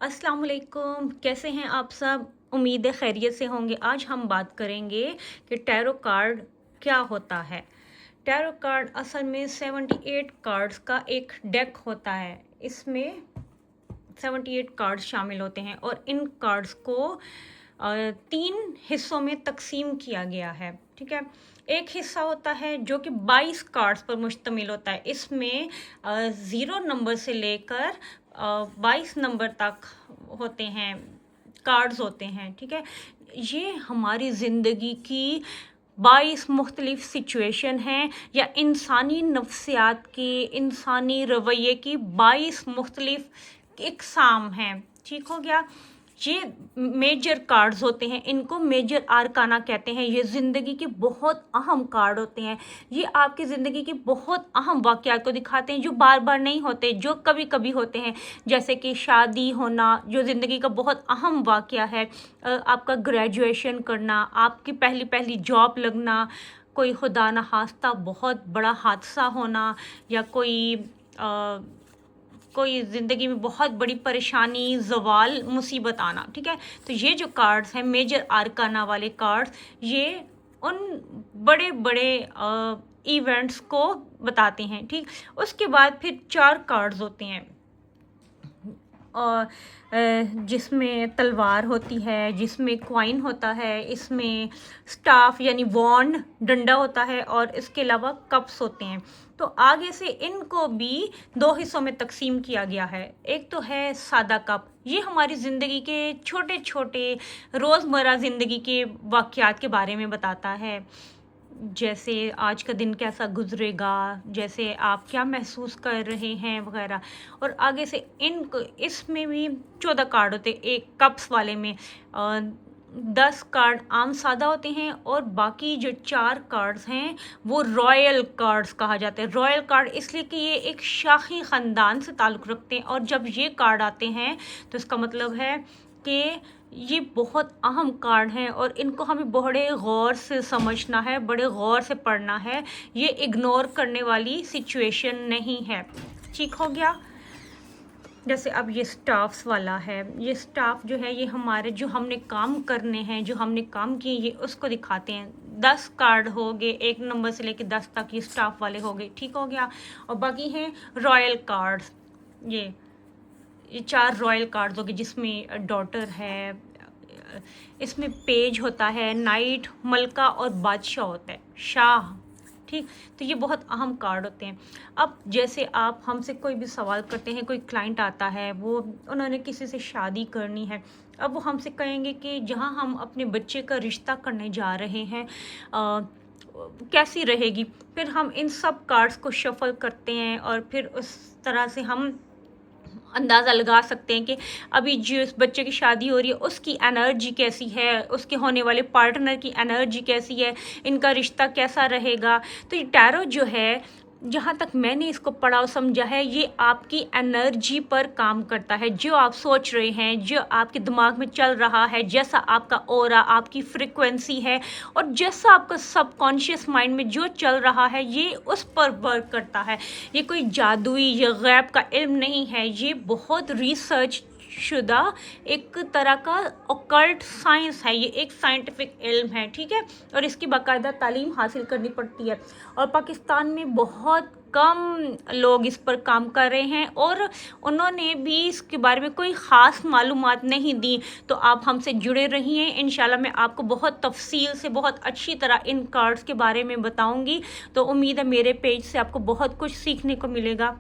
अस्सलाम वालेकुम, कैसे हैं आप सब? उम्मीद है खैरियत से होंगे। आज हम बात करेंगे कि टैरो कार्ड क्या होता है। टैरो कार्ड असल में 78 कार्ड्स का एक डेक होता है। इसमें 78 कार्ड्स शामिल होते हैं और इन कार्ड्स को 3 हिस्सों में तकसीम किया गया है। ठीक है, एक हिस्सा होता है जो कि 22 कार्ड्स पर मुश्तमिल होता है। इसमें 0 नंबर से लेकर 22 नंबर तक होते हैं, कार्ड्स होते हैं। ठीक है, ये हमारी ज़िंदगी की 22 मुख्तलिफ सिचुएशन हैं या इंसानी नफ्सियात की, इंसानी रवैये की 22 मुख्तलिफ इकसाम हैं। ठीक हो गया। ये मेजर कार्ड्स होते हैं, इनको मेजर आरकाना कहते हैं। ये ज़िंदगी के बहुत अहम कार्ड होते हैं। ये आपकी ज़िंदगी के बहुत अहम वाक़यात को दिखाते हैं जो बार बार नहीं होते, जो कभी कभी होते हैं। जैसे कि शादी होना, जो ज़िंदगी का बहुत अहम वाक़या है, आपका ग्रेजुएशन करना, आपकी पहली पहली जॉब लगना, कोई खुदा न खास्ता बहुत बड़ा हादसा होना, या कोई ज़िंदगी में बहुत बड़ी परेशानी, ज़वाल, मुसीबत आना। ठीक है, तो ये जो कार्ड्स हैं, मेजर आरकाना वाले कार्ड्स, ये उन बड़े बड़े इवेंट्स को बताते हैं। ठीक, उसके बाद फिर 4 कार्ड्स होते हैं और जिसमें तलवार होती है, जिसमें क्वाइन होता है, इसमें स्टाफ यानी वॉन्ड, डंडा होता है, और इसके अलावा कप्स होते हैं। तो आगे से इनको भी 2 हिस्सों में तकसीम किया गया है। एक तो है सादा कप, ये हमारी ज़िंदगी के छोटे छोटे रोज़मर्रा ज़िंदगी के वाक़यात के बारे में बताता है। जैसे आज का दिन कैसा गुजरेगा, जैसे आप क्या महसूस कर रहे हैं वगैरह। और आगे से इसमें भी 14 कार्ड होते हैं। एक कप्स वाले में 10 कार्ड आम सादा होते हैं और बाकी जो 4 कार्ड्स हैं वो रॉयल कार्ड्स कहा जाता है। रॉयल कार्ड इसलिए कि ये एक शाही ख़ानदान से ताल्लुक़ रखते हैं, और जब ये कार्ड आते हैं तो इसका मतलब है कि ये बहुत अहम कार्ड हैं और इनको हमें बड़े गौर से समझना है, बड़े गौर से पढ़ना है। ये इग्नोर करने वाली सिचुएशन नहीं है। ठीक हो गया। जैसे अब ये स्टाफ्स वाला है, ये स्टाफ जो है ये हमारे जो हमने काम करने हैं, जो हमने काम किए, ये उसको दिखाते हैं। 10 कार्ड हो गए, 1 नंबर से लेकर 10 तक ये स्टाफ वाले हो गए। ठीक हो गया। और बाकी हैं रॉयल कार्ड्स, ये 4 रॉयल कार्ड्स हो गए, जिसमें डॉटर है, इसमें पेज होता है, नाइट, मलका और बादशाह होता है, शाह। ठीक, तो ये बहुत अहम कार्ड होते हैं। अब जैसे आप हमसे कोई भी सवाल करते हैं, कोई क्लाइंट आता है, वो उन्होंने किसी से शादी करनी है, अब वो हमसे कहेंगे कि जहाँ हम अपने बच्चे का रिश्ता करने जा रहे हैं कैसी रहेगी। फिर हम इन सब कार्ड्स को शफल करते हैं और फिर उस तरह से हम अंदाज़ा लगा सकते हैं कि अभी जिस बच्चे की शादी हो रही है उसकी एनर्जी कैसी है, उसके होने वाले पार्टनर की एनर्जी कैसी है, इनका रिश्ता कैसा रहेगा। तो ये टैरो जो है, जहाँ तक मैंने इसको पढ़ा और समझा है, ये आपकी एनर्जी पर काम करता है। जो आप सोच रहे हैं, जो आपके दिमाग में चल रहा है, जैसा आपका ऑरा, आपकी फ्रिक्वेंसी है, और जैसा आपका सबकॉन्शियस माइंड में जो चल रहा है, ये उस पर वर्क करता है। ये कोई जादुई या गैब का इल्म नहीं है, ये बहुत रिसर्च शुदा एक तरह का ऑकल्ट साइंस है। ये एक साइंटिफिक इल्म है। ठीक है, और इसकी बाकायदा तालीम हासिल करनी पड़ती है, और पाकिस्तान में बहुत कम लोग इस पर काम कर रहे हैं और उन्होंने भी इसके बारे में कोई ख़ास मालूमात नहीं दी। तो आप हमसे जुड़े रहिए, इंशाल्लाह मैं आपको बहुत तफसील से, बहुत अच्छी तरह इन कार्ड्स के बारे में बताऊंगी। तो उम्मीद है मेरे पेज से आपको बहुत कुछ सीखने को मिलेगा।